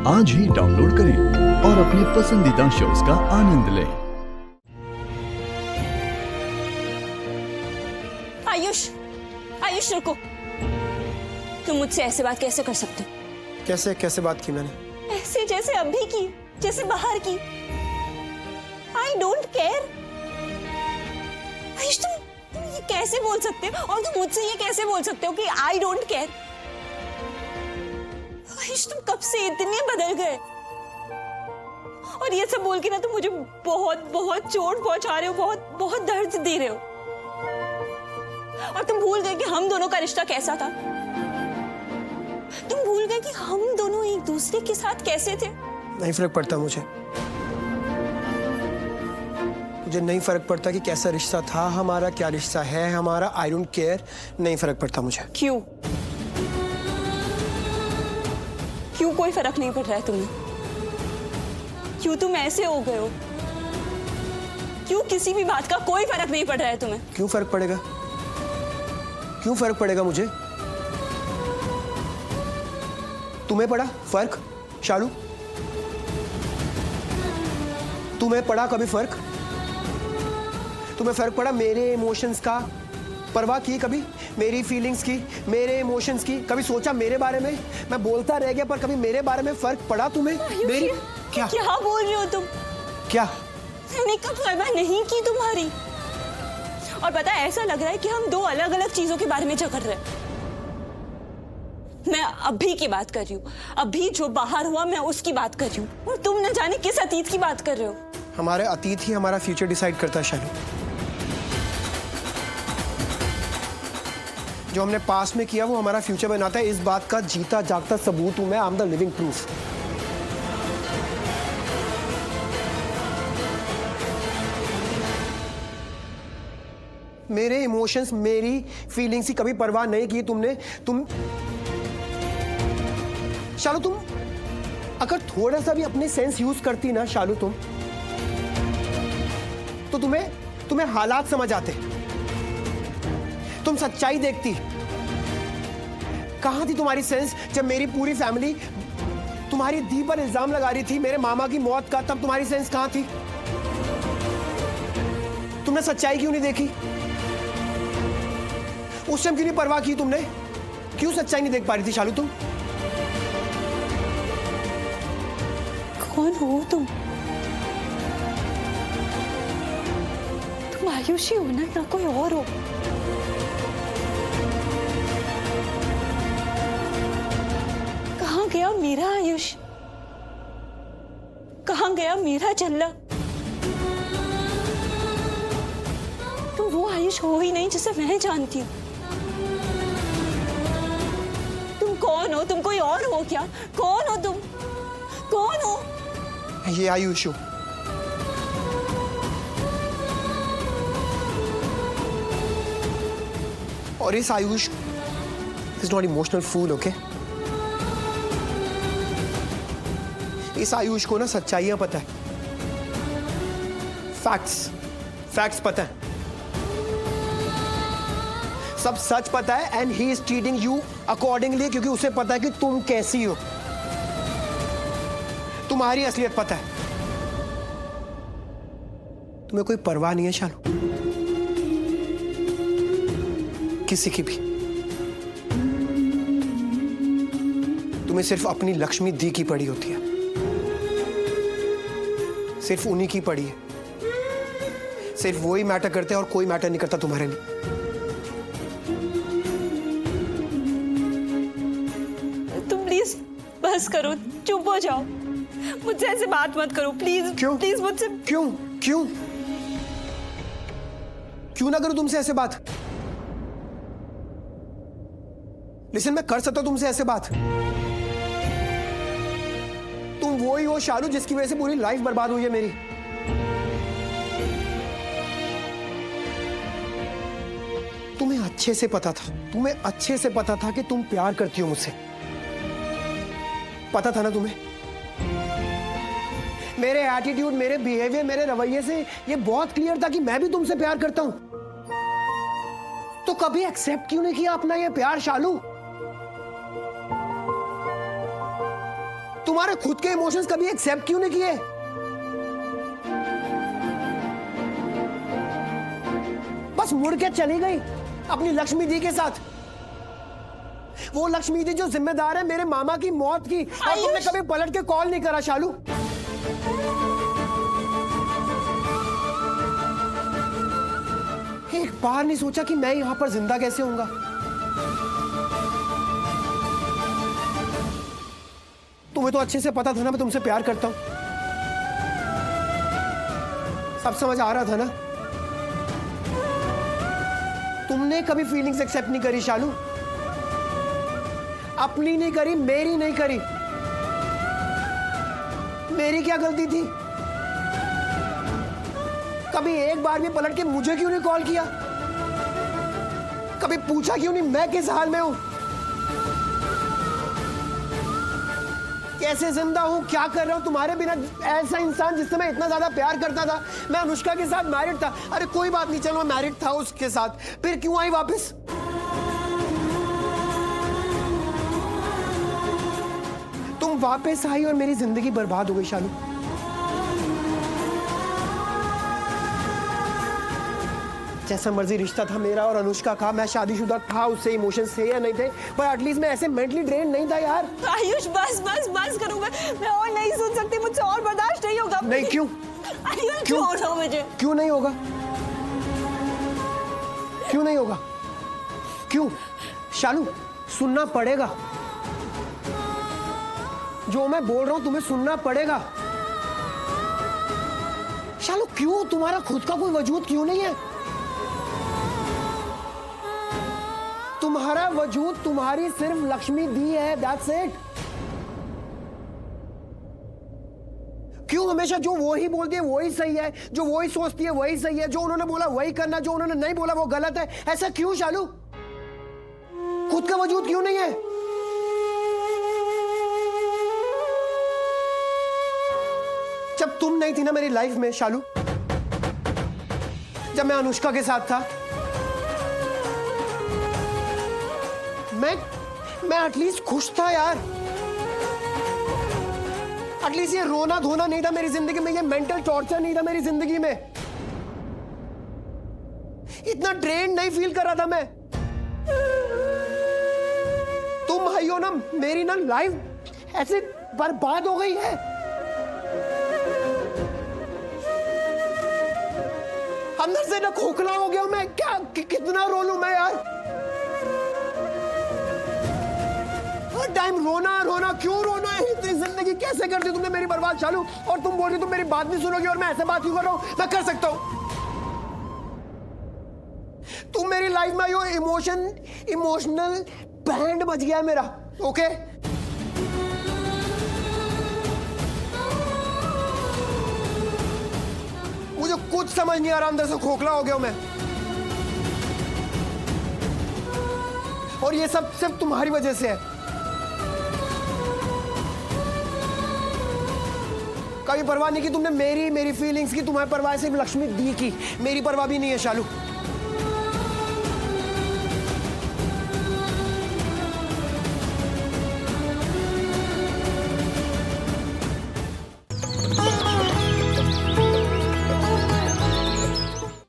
आज ही डाउनलोड करें और अपने पसंदीदा शोज का आनंद लें। आयुष, आयुष रुको। तुम मुझसे ऐसे बात कैसे कर सकते हो? कैसे बात की मैंने? ऐसे जैसे अभी की, जैसे बाहर की। I don't care. आयुष तुम ये कैसे बोल सकते हो? और तुम मुझसे ये कैसे बोल सकते हो कि आई डोंट केयर? आयुष तुम कब से इतने बदल गए? और ये सब बोल के ना तुम मुझे बहुत बहुत चोट पहुंचा रहे हो, बहुत बहुत दर्द दे रहे हो। और तुम भूल गए कि हम दोनों का रिश्ता कैसा था। तुम भूल गए कि हम दोनों एक दूसरे के साथ कैसे थे। नहीं फर्क पड़ता मुझे नहीं फर्क पड़ता कि कैसा रिश्ता था हमारा, क्या रिश्ता है हमारा। I don't care. नहीं फर्क पड़ता मुझे। क्यों कोई फर्क नहीं पड़ रहा है तुम्हें? क्यों तुम ऐसे हो गए हो? क्यों किसी भी बात का कोई फर्क नहीं पड़ रहा है तुम्हें? क्यों फर्क पड़ेगा? क्यों फर्क पड़ेगा मुझे? तुम्हें पड़ा फर्क शालू? तुम्हें पड़ा कभी फर्क? तुम्हें फर्क पड़ा मेरे इमोशंस का? परवाह की कभी मेरी फीलिंग्स की, मेरे इमोशंस की? कभी सोचा मेरे बारे में? मैं बोलता रह गया पर कभी मेरे बारे में फर्क पड़ा तुम्हें? मेरी क्या बोल रहे हो तुम? क्या मैंने कब परवाह नहीं की तुम्हारी? और पता है ऐसा लग रहा है कि हम दो अलग अलग चीजों के बारे में झगड़ रहे हैं। मैं अभी की बात कर रही हूँ, अभी जो बाहर हुआ मैं उसकी बात कर रही हूँ, और तुम न जाने किस अतीत की बात कर रहे हो। हमारे अतीत ही हमारा फ्यूचर डिसाइड करता है शालू। जो हमने पास्ट में किया वो हमारा फ्यूचर बनाता है। इस बात का जीता जागता सबूत हूं मैं। I am the living proof. मेरे इमोशंस, मेरी फीलिंग्स की कभी परवाह नहीं की तुमने। शालू तुम अगर थोड़ा सा भी अपने सेंस यूज करती ना शालू तुम, तो तुम्हें हालात समझ आते। तुम सच्चाई देखती। कहां थी तुम्हारी सेंस जब मेरी पूरी फैमिली तुम्हारी दी पर इल्जाम लगा रही थी मेरे मामा की मौत का? तब तुम्हारी सेंस कहां थी? तुमने सच्चाई क्यों नहीं देखी? उस टाइम क्यों नहीं परवाह की तुमने? क्यों सच्चाई नहीं देख पा रही थी शालू तुम? कौन हो तुम? तुम आयुषी हो ना कोई और हो? कहाँ गया मेरा आयुष? कहाँ गया मेरा चल्ला? तुम वो आयुष हो ही नहीं जिसे मैं जानती हूँ। तुम कौन हो? तुम कोई और हो क्या? कौन हो तुम? कौन हो? ये आयुष हो। और इस Ayush is not emotional fool, okay? इस आयुष को ना सच्चाइयां पता है, फैक्ट्स पता है, सब सच पता है। And he is treating you accordingly, क्योंकि उसे पता है कि तुम कैसी हो। तुम्हारी असलियत पता है। तुम्हें कोई परवाह नहीं है शालू, किसी की भी। तुम्हें सिर्फ अपनी लक्ष्मी दी की पड़ी होती है, सिर्फ उन्हीं की पड़ी है। सिर्फ वो ही मैटर करते हैं और कोई मैटर नहीं करता तुम्हारे लिए। तुम प्लीज बस करो, चुप हो जाओ। मुझसे ऐसे बात मत करो प्लीज। क्यों? प्लीज मुझसे क्यों ना करूं तुमसे ऐसे बात? लिसन, मैं कर सकता हूं तुमसे ऐसे बात। तुम वो ही हो शालू जिसकी वजह से पूरी लाइफ बर्बाद हुई है मेरी। तुम्हें अच्छे से पता था कि तुम प्यार करती हो मुझसे। पता था ना तुम्हें? मेरे एटीट्यूड, मेरे बिहेवियर, मेरे रवैये से ये बहुत क्लियर था कि मैं भी तुमसे प्यार करता हूं। तो कभी एक्सेप्ट क्यों नहीं किया अपना ये प्यार शालू? तुम्हारे खुद के इमोशंस कभी एक्सेप्ट क्यों नहीं किए? बस मुड़ के चली गई अपनी लक्ष्मी दी के साथ। वो लक्ष्मी दी जो जिम्मेदार है मेरे मामा की मौत की, और तुमने कभी पलट के कॉल नहीं करा शालू। एक बार नहीं सोचा कि मैं यहां पर जिंदा कैसे होऊंगा। तुम्हें तो अच्छे से पता था ना मैं तुमसे प्यार करता हूं, सब समझ आ रहा था ना। तुमने कभी फीलिंग्स एक्सेप्ट नहीं करी शालू, अपनी नहीं करी, मेरी नहीं करी। मेरी क्या गलती थी? कभी एक बार भी पलट के मुझे क्यों नहीं कॉल किया? कभी पूछा क्यों नहीं मैं किस हाल में हूं, कैसे जिंदा हूं, क्या कर रहा हूं तुम्हारे बिना? ऐसा इंसान जिससे मैं इतना ज्यादा प्यार करता था, मैं अनुष्का के साथ मैरिड था। अरे कोई बात नहीं, चलो मैं मैरिड था उसके साथ, फिर क्यों आई वापस? तुम वापस आई और मेरी जिंदगी बर्बाद हो गई शालू। जैसा मर्जी रिश्ता था मेरा और अनुष्का का, मैं शादीशुदा था, उससे इमोशंस थे या नहीं थे, पर एटलीस्ट मैं ऐसे मेंटली ड्रेन नहीं था यार। आयुष बस बस बस करो, मैं और नहीं सुन सकती, मुझसे और बर्दाश्त नहीं होगा। नहीं क्यों? आयुष क्यों? छोड़ो मुझे। क्यों नहीं होगा? क्यों नहीं होगा? क्यों? शालू सुनना पड़ेगा, जो मैं बोल रहा हूं तुम्हें सुनना पड़ेगा। शालू क्यों? तुम्हारा खुद का कोई वजूद क्यों नहीं है? तुम्हारा वजूद तुम्हारी सिर्फ लक्ष्मी दी है, दैट्स इट। क्यों हमेशा जो वो ही बोलती है वही सही है, जो वो ही सोचती है वही सही है, जो उन्होंने बोला वही करना, जो उन्होंने नहीं बोला वो गलत है? ऐसा क्यों शालू? खुद का वजूद क्यों नहीं है? जब तुम नहीं थी ना मेरी लाइफ में शालू, जब मैं अनुष्का के साथ था, मैं एटलीस्ट खुश था यार। एटलीस्ट ये रोना धोना नहीं था मेरी जिंदगी में, ये मेंटल टॉर्चर नहीं था मेरी जिंदगी में, इतना ड्रेन नहीं फील कर रहा था मैं। तुम भाई हो ना, मेरी ना लाइफ ऐसे बर्बाद हो गई है। अंदर से ना खोखला हो गया मैं, क्या कितना रो लूं मैं यार? हर टाइम रोना रोना, क्यों रोना है? इतनी जिंदगी कैसे कर दी तुमने मेरी बर्बाद शालू? और तुम बोल रही तुम मेरी बात नहीं सुनोगी, और मैं ऐसे बात क्यों कर रहा हूं? मैं कर सकता हूं। तुम मेरी लाइफ में यो इमोशनल बैंड बज गया है मेरा, ओके? मुझे कुछ समझ नहीं आ रहा, अंदर से खोखला हो गया हूं मैं, और ये सब सिर्फ तुम्हारी वजह से है। कभी परवाह नहीं की तुमने मेरी फीलिंग्स की, तुम्हारी परवाह सिर्फ लक्ष्मी दी की, मेरी परवाह भी नहीं है शालू।